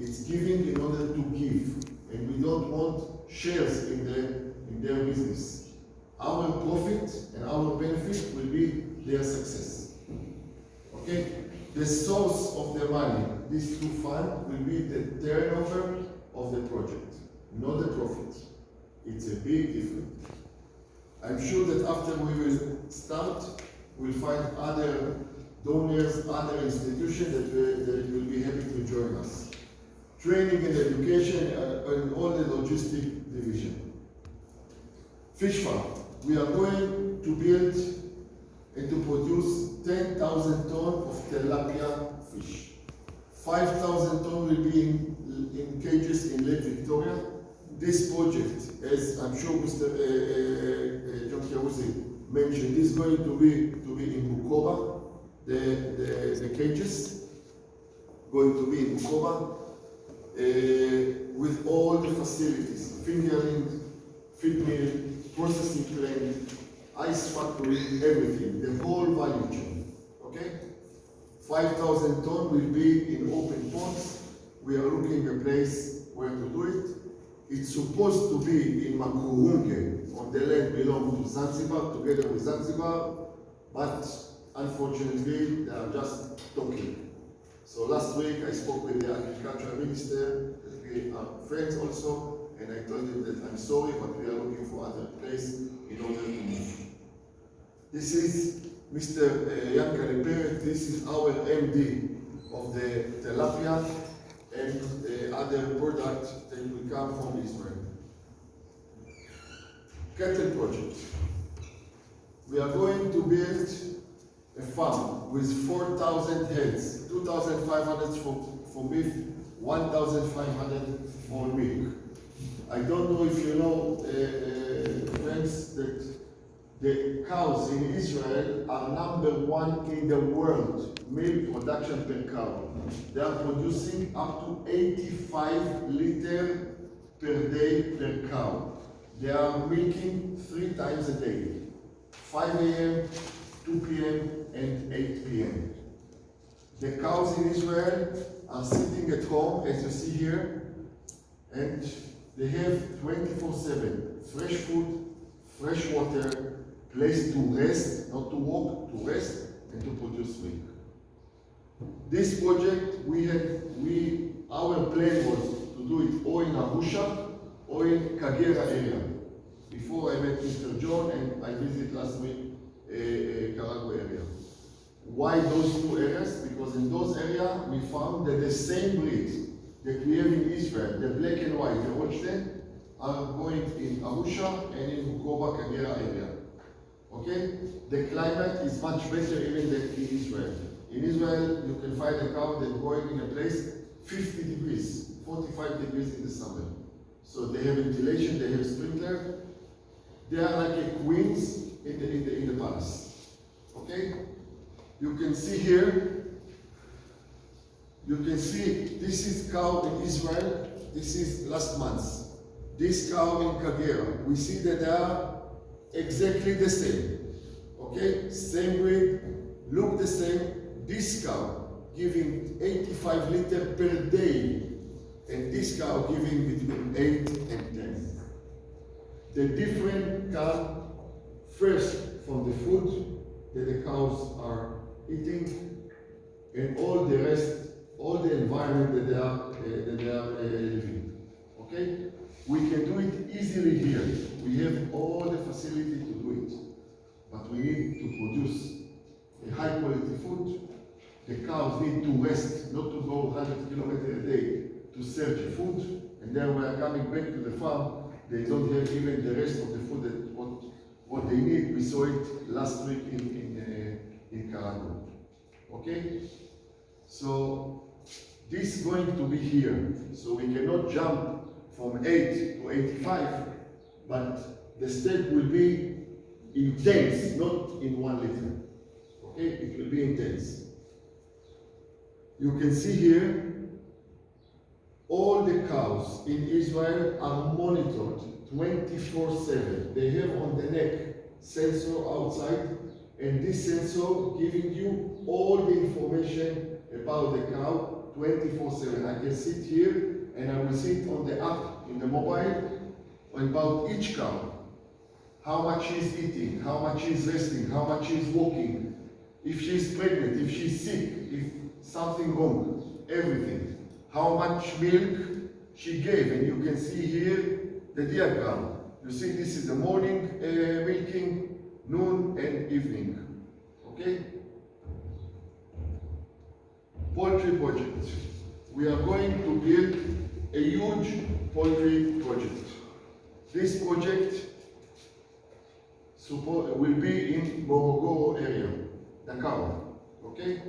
It's giving in order to give, and we don't want shares in their business. Our profit and our benefit will be their success. Okay? The source of the money, these two funds, will be the turnover of the project, not the profit. It's a big difference. I'm sure that after we will start, we'll find other donors, other institutions that will be happy to join us. Training and education and all the logistic division. Fish farm. We are going to build and to produce 10,000 tons of tilapia fish. 5,000 tons will be in cages in Lake Victoria. This project, as I'm sure Mr. John Kiawusi mentioned, is going to be in Bukoba. The cages going to be in Bukoba with all the facilities, fingering, feed mill, processing plant, ice factory, everything, the whole value chain. Okay? 5,000 tons will be in open ponds. We are looking a place where to do it. It's supposed to be in Makurunge, on the land belonging to Zanzibar, together with Zanzibar, but unfortunately they are just talking. So last week I spoke with the agricultural minister, we are friends also, and I told him that I'm sorry, but we are looking for other place in order to move. This is Mr. Yankari Peret. This is our MD of the tilapia and other products that will come from Israel. Cattle project. We are going to build a farm with 4,000 heads, 2,500 for beef, 1,500 for milk. I don't know if you know, friends, that the cows in Israel are #1 in the world, milk production per cow. They are producing up to 85 liters per day per cow. They are milking 3 times a day, 5 a.m., 2 p.m., and 8 p.m. The cows in Israel are sitting at home, as you see here, and they have 24/7 fresh food, fresh water, place to rest, not to walk, to rest, and to produce milk. This project, our plan was to do it or in Arusha or in Kagera area. Before I met Mr. John and I visited last week Karago area. Why those two areas? Because in those areas we found that the same breeds that we have in Israel, the black and white, the Holstein, are going in Arusha and in Bukoba, Kagera area. Okay? The climate is much better even than in Israel. In Israel, you can find a cow that's going in a place 50 degrees, 45 degrees in the summer. So they have ventilation, they have sprinkler. They are like a queens in the palace. Okay? You can see here, you can see this is cow in Israel, this is last month. This cow in Kagera, we see that they are exactly the same. Okay? Same breed, look the same. This cow giving 85 liters per day, and this cow giving between 8 and 10. The difference come first from the food that the cows are eating, and all the rest, all the environment that they are living. Okay? We can do it easily here. We have all the facility to do it, but we need to produce a high quality food. The cows need to rest, not to go 100 kilometers a day to search food, and then when they are coming back to the farm, they don't have even the rest of the food that what they need. We saw it last week in Karago. Okay? So this is going to be here. So we cannot jump from 8 to 85, but the step will be intense, not in 1 liter. Okay? It will be intense. You can see here, all the cows in Israel are monitored 24/7. They have on the neck sensor outside, and this sensor giving you all the information about the cow 24/7. I can sit here and I will sit on the app in the mobile about each cow. How much she's eating, how much she's resting, how much she's walking, if she's pregnant, if she's sick, if something wrong, everything. How much milk she gave, and you can see here the diagram. You see this is the morning milking, noon and evening. Okay? Poultry project. We are going to build a huge poultry project. This project will be in Morogoro area, Dakar. Okay?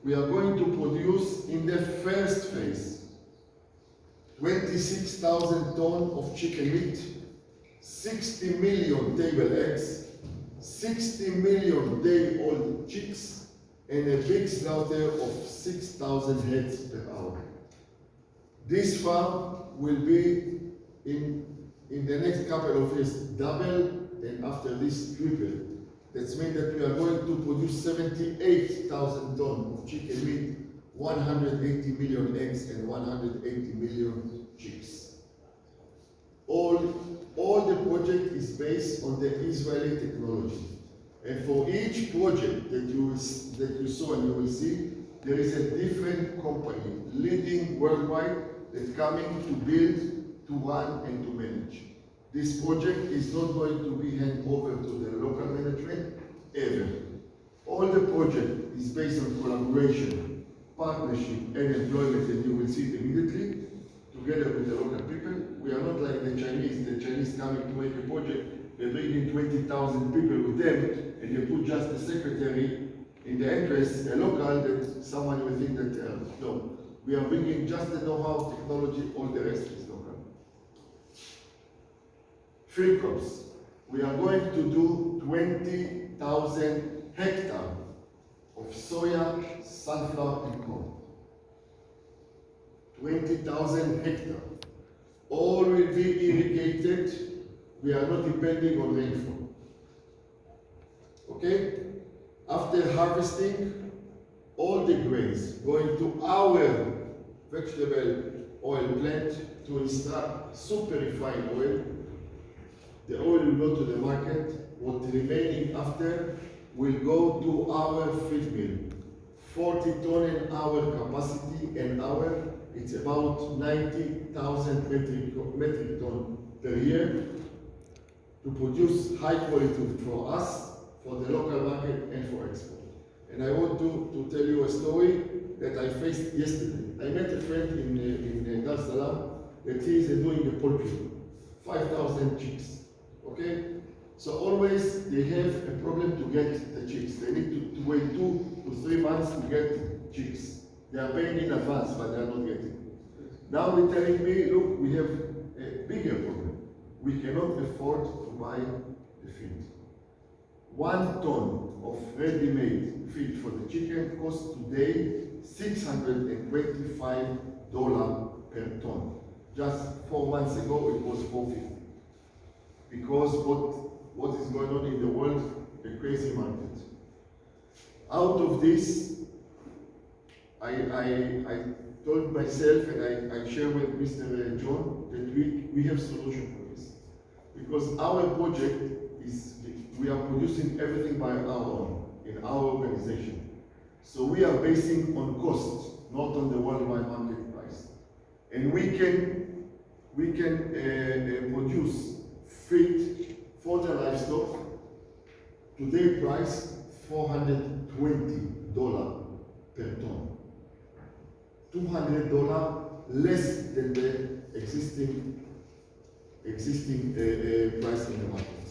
We are going to produce in the first phase 26,000 tons of chicken meat, 60 million table eggs, 60 million day-old chicks, and a big slaughter of 6,000 heads per hour. This farm will be in the next couple of years double, and after this triple. That means that we are going to produce 78,000 tons of chicken meat, 180 million eggs, and 180 million chicks. All the project is based on the Israeli technology. And for each project that you saw and you will see, there is a different company leading worldwide that's coming to build, to run, and to manage. This project is not going to be handed over to the local management ever. All the project is based on collaboration, partnership, and employment, and you will see it immediately, together with the local people. We are not like the Chinese. The Chinese coming to make a project, they bring in 20,000 people with them, and they put just a secretary in the entrance, a local, that someone will think that, no. We are bringing just the know-how, technology, all the rest is local. Field crops. We are going to do 20,000 hectares of soya, sunflower, and corn. 20,000 hectares. All will be irrigated. We are not depending on rainfall. Okay? After harvesting, all the grains going to our vegetable oil plant to extract super refined oil. The oil will go to the market. What remaining after will go to our feed mill. 40 ton an hour capacity an hour. It's about 90,000 metric ton per year to produce high quality food for us, for the local market, and for export. And I want to tell you a story that I faced yesterday. I met a friend in Dar es Salaam that he is doing a poultry, 5,000 chicks. Okay? So always they have a problem to get the chicks. They need to wait 2 to 3 months to get chicks. They are paying in advance, but they are not getting. Now they're telling me, look, we have a bigger problem. We cannot afford to buy the feed. 1 ton of ready-made feed for the chicken costs today $625 per ton. Just 4 months ago, it was $450. Because what is going on in the world, a crazy market. Out of this, I told myself, and I share with Mr. John, that we have solution for this. Because our project is, we are producing everything by our own, in our organization. So we are basing on cost, not on the worldwide market price. And we can produce feed for the livestock, today price $420 per ton. $200 less than the existing price in the market.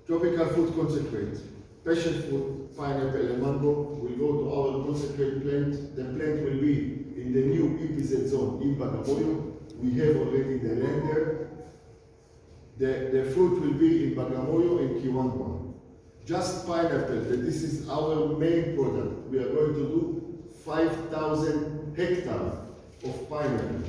Tropical fruit concentrate, passion fruit, pineapple and mango will go to our concentrate plant. The plant will be in the new EPZ zone in Bagamoyo. We have already the land there. The fruit will be in Bagamoyo and Kiwangwa. Just pineapple, that this is our main product. We are going to do 5,000 hectares of pineapple.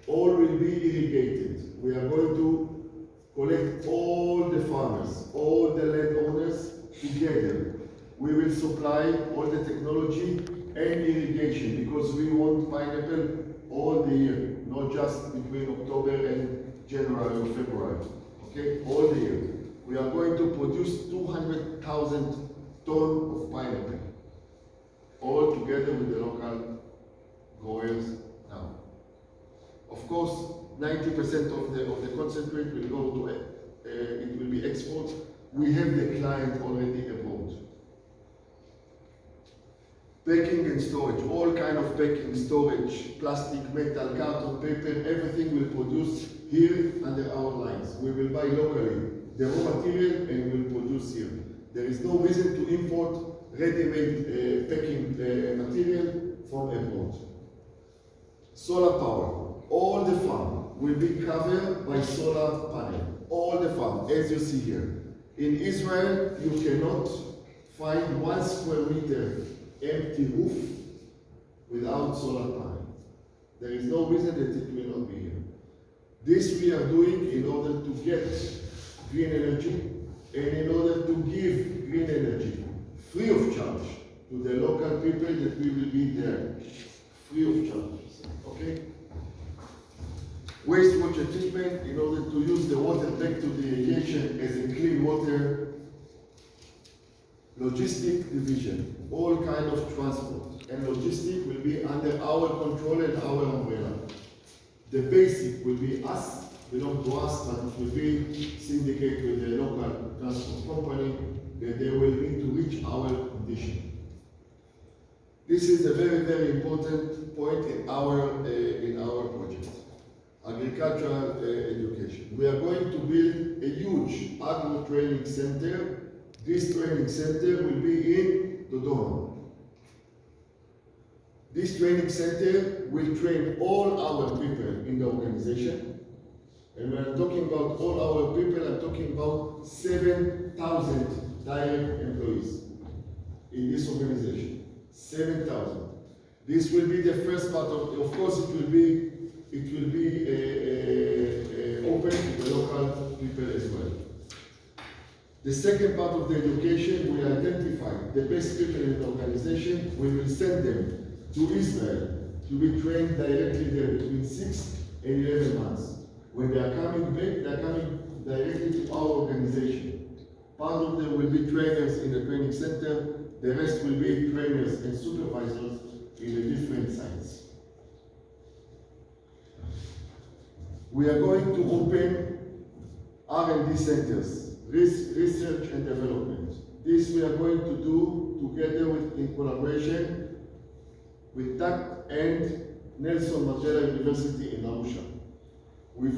All will be irrigated. We are going to collect all the farmers, all the landowners together. we will supply all the technology and irrigation, because we want pineapple all the year, not just between October and January or February. Okay, all the year. We are going to produce 200,000 tons of pineapple, all together with the local growers now. Of course, 90% of the concentrate will go to it will be export. We have the client already abroad. Packing and storage, all kind of packing, storage, plastic, metal, carton, paper, everything will produce here under our lines. We will buy locally the raw material and will produce here. There is no reason to import ready-made packing material from abroad. Solar power, all the farm will be covered by solar panel. All the farm, as you see here. In Israel, you cannot find 1 square meter empty roof without solar panel. There is no reason that it will not be here. This we are doing in order to get green energy and in order to give green energy free of charge to the local people that we will be there. Free of charge. Okay? Wastewater treatment in order to use the water back to the irrigation as a clean water. Logistic division, all kind of transport and logistic will be under our control and our umbrella. The basic will be us, belong to us, but it will be syndicate with the local transport company that they will need to reach our condition. This is a very, very important point in our project. Agricultural education. We are going to build a huge agro training center. This training center will be in Dodoma. This training center will train all our people in the organization. And when I'm talking about all our people, I'm talking about 7,000 direct employees in this organization. 7,000. This will be the first part of course, it will be open to the local people as well. The second part of the education, we identify the best people in the organization. We will send them to Israel to be trained directly there between 6 and 11 months. When they are coming back, they are coming directly to our organization. Part of them will be trainers in the training center. The rest will be trainers and supervisors in the different sites. We are going to open R&D centers. Research and development. This we are going to do together in collaboration with TAC and Nelson Mandela University in Arusha. We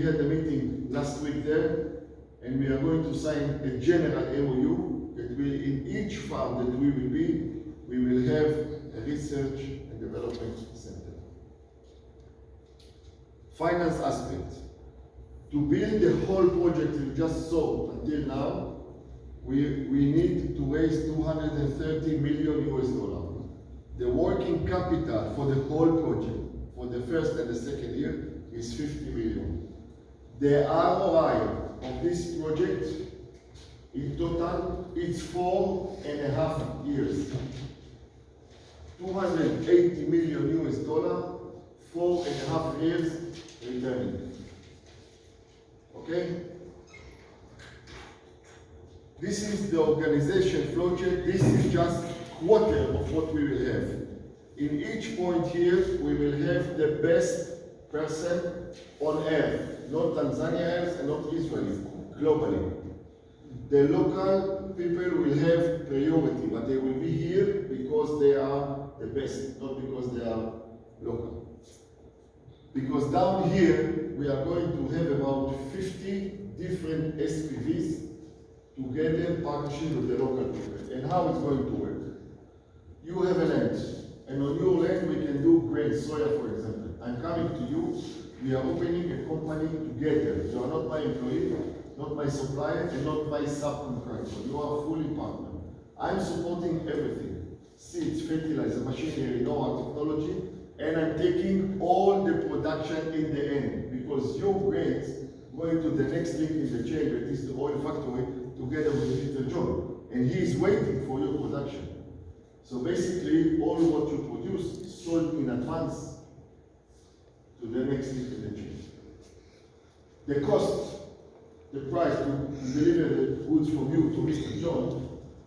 had a meeting last week there, and we are going to sign a general MOU that will, in each farm that we will be, we will have a research and development center. Finance aspect. To build the whole project you just saw until now, we need to raise 230 million US. The working capital for the whole project, for the first and the second year, is 50 million. The ROI of this project, in total, it's 4.5 years. 280 million US, 4.5 years returning. Okay? This is the organization flowchart. This is just quarter of what we will have. In each point here, we will have the best person on earth, not Tanzanians and not Israelis, globally. The local people will have priority, but they will be here because they are the best, not because they are local. Because down here, we are going to have about 50 different SPVs together in partnership with the local people. And how it's going to work? You have a land, and on your land we can do grain, soya for example. I'm coming to you, we are opening a company together. You are not my employee, not my supplier, and not my subcontractor. You are fully partner. I'm supporting everything. Seeds, fertilizer, machinery, know-how, technology, and I'm taking all the production in the end, because your grains going to the next link in the chain, that is the oil factory, together with Little John. and he is waiting for your production. So basically, all what you produce is sold in advance to the next step in the chain. The cost, the price to deliver the goods from you to Mr. John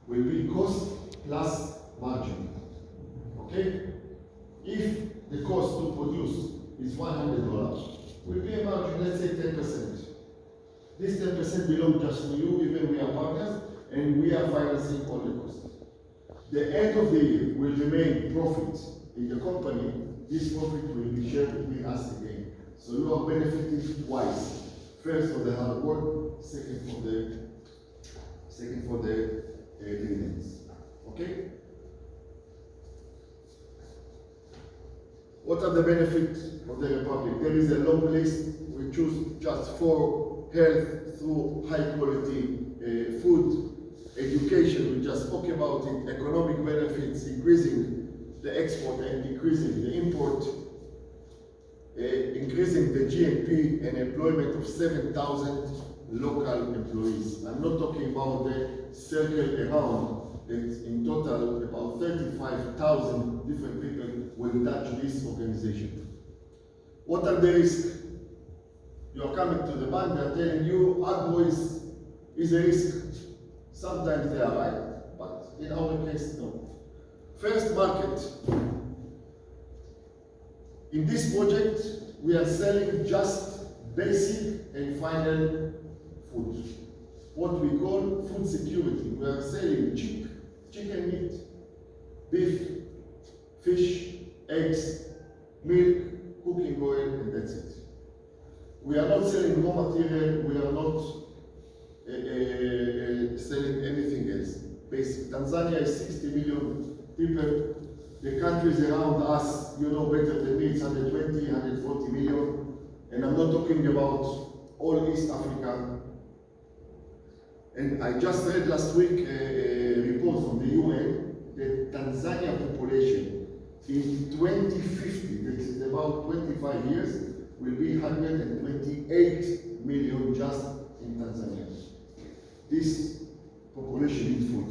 will be cost plus margin. Okay? If the cost to produce is $100, will be a margin, let's say 10%. This 10% belongs just to you, even we are partners, and we are financing all the costs. The end of the year will remain profit in the company. This profit will be shared between us again. So you are benefiting twice. First for the hard work, second for the dividends. Okay? What are the benefits of the Republic? There is a long list. We choose just 4: health through high quality food, education, we just spoke about it, economic benefits, increasing the export and decreasing the import, increasing the GNP and employment of 7,000 local employees. I'm not talking about the circle around. It's in total about 35,000 different people will touch this organization. What are the risks? You are coming to the bank, they are telling you agro is a risk. Sometimes they are right, but in our case, no. First, market. In this project, we are selling just basic and final food. What we call food security. We are selling chicken meat, beef, fish, eggs, milk, cooking oil, and that's it. We are not selling raw material, we are not selling anything else. Basic. Tanzania is 60 million people. The countries around us, you know better than me, it's 120, 140 million. And I'm not talking about all East Africa. And I just read last week a report from the UN that Tanzania population in 2050, that is about 25 years, will be 128 million just in Tanzania. This population needs food.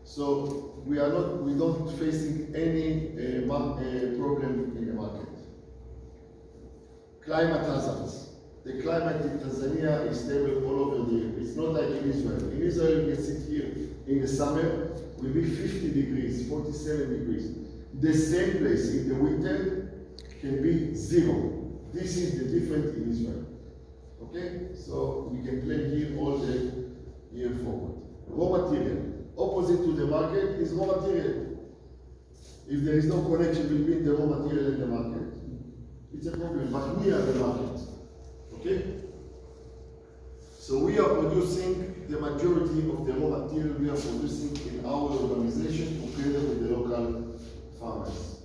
So we don't facing any problem in the market. Climate hazards. The climate in Tanzania is stable all over the year. It's not like in Israel. In Israel, you can sit here in the summer, will be 50 degrees, 47 degrees. The same place in the winter can be 0. This is the difference in Israel. Okay? So we can plan here all the year forward. Raw material. Opposite to the market is raw material. If there is no connection between the raw material and the market, it's a problem. But we are the market. Okay? So we are producing the majority of the raw material we are producing in our organization together with the local farmers.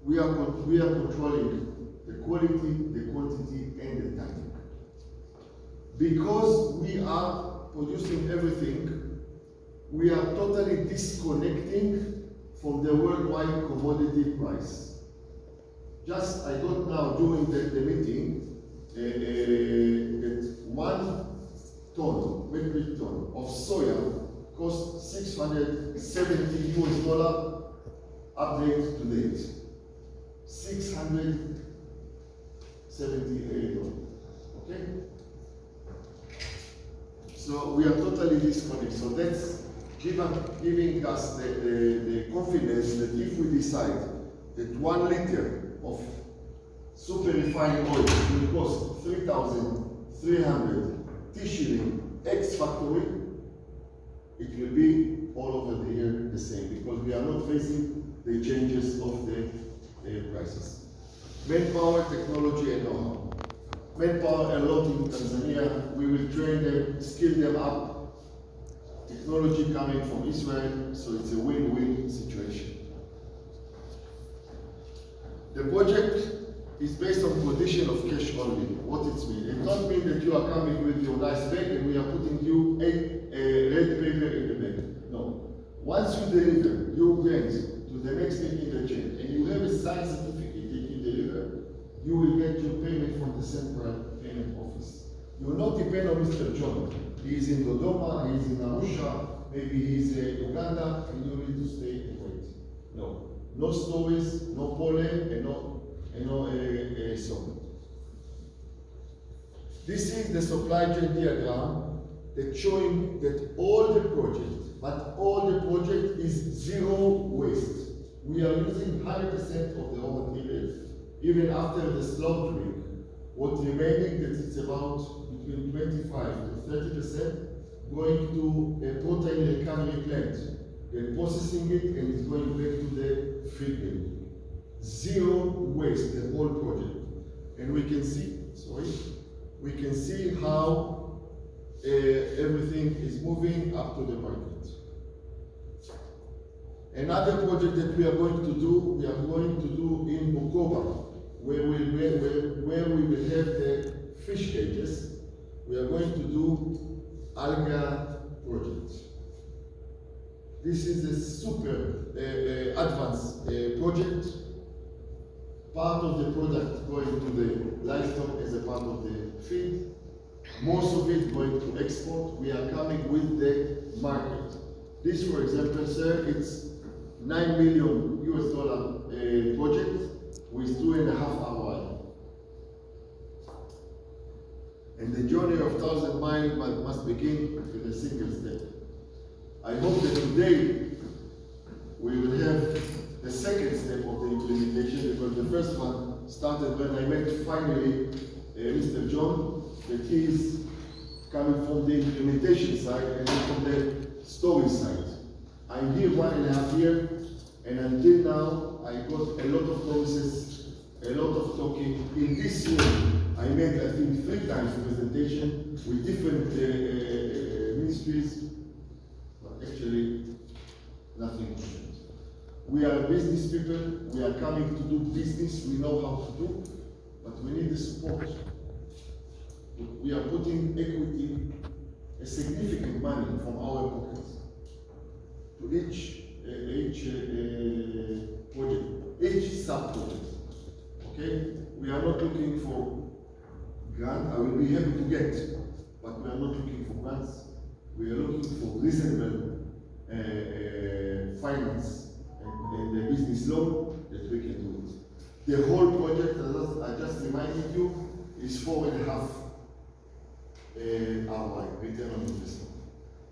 We are controlling the quality, the quantity, and the timing. Because we are producing everything, we are totally disconnecting from the worldwide commodity price. Just I got now during the meeting that 1 ton, metric ton of soya costs $670 US update to date. $678. Okay? So we are totally disconnected. So that's giving us the confidence that if we decide that 1 liter of super refined oil will cost 3,300 shilling ex factory, it will be all over the year the same because we are not facing the changes of the prices. Manpower, technology, and know-how. Manpower a lot in Tanzania. We will train them, skill them up. Technology coming from Israel, so it's a win-win situation. The project is based on condition of cash only. What it means? It doesn't mean that you are coming with your nice bag and we are putting you a red paper in the bag. No. Once you deliver your grants to the next link in the chain and you have a signed certificate that you deliver, you will get your payment from the central payment office. You will not depend on Mr. John. He is in Dodoma, he is in Arusha, maybe he is in Uganda, and you need to stay and wait. No. No stories, no pole, and no song. This is the supply chain diagram that showing that all the project, but all the project is zero waste. We are using 100% of the raw material, even after the slope drink. What remaining, that it's about between 25 to 30% going to a protein recovery plant. They're processing it and it's going back to the feed mill. Zero waste, the whole project. And we can see how everything is moving up to the market. Another project that we are going to do, in Bukoba, where we will have the fish cages. We are going to do alga project. This is a super advanced project. Part of the product going to the livestock as a part of the feed. Most of it going to export. We are coming with the market. This, for example, sir, it's $9 million project with 2.5 ROI. And the journey of 1,000 miles must begin with a single step. I hope that today we will have the second step of the implementation, because the first one started when I met finally Mr. John, that he is coming from the implementation side and from the storage side. I'm here 1.5 years, and until now I got a lot of promises, a lot of talking. In this room, I made, I think, 3 times presentation with different ministries, but actually nothing happened. We are business people, we are coming to do business, we know how to do, but we need the support. We are putting equity, a significant money from our pockets to each project, each sub-project. Okay? We are not looking for grant. I will be happy to get, but we are not looking for grants. We are looking for reasonable finance and the business loan that we can do it. The whole project, I just reminded you, is 4.5 ROI, return on investment.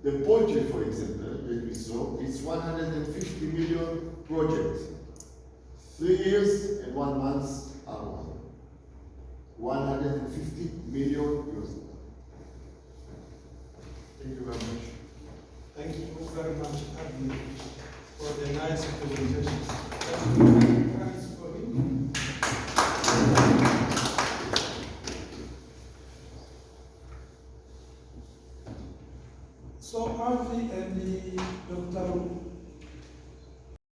The poultry, for example, that we saw, is 150 million project. 3 years and 1 month ROI. 150 million euros. Thank you very much. Thank you very much, Avi, for the nice presentation. Thanks for me. So Avi and Dr.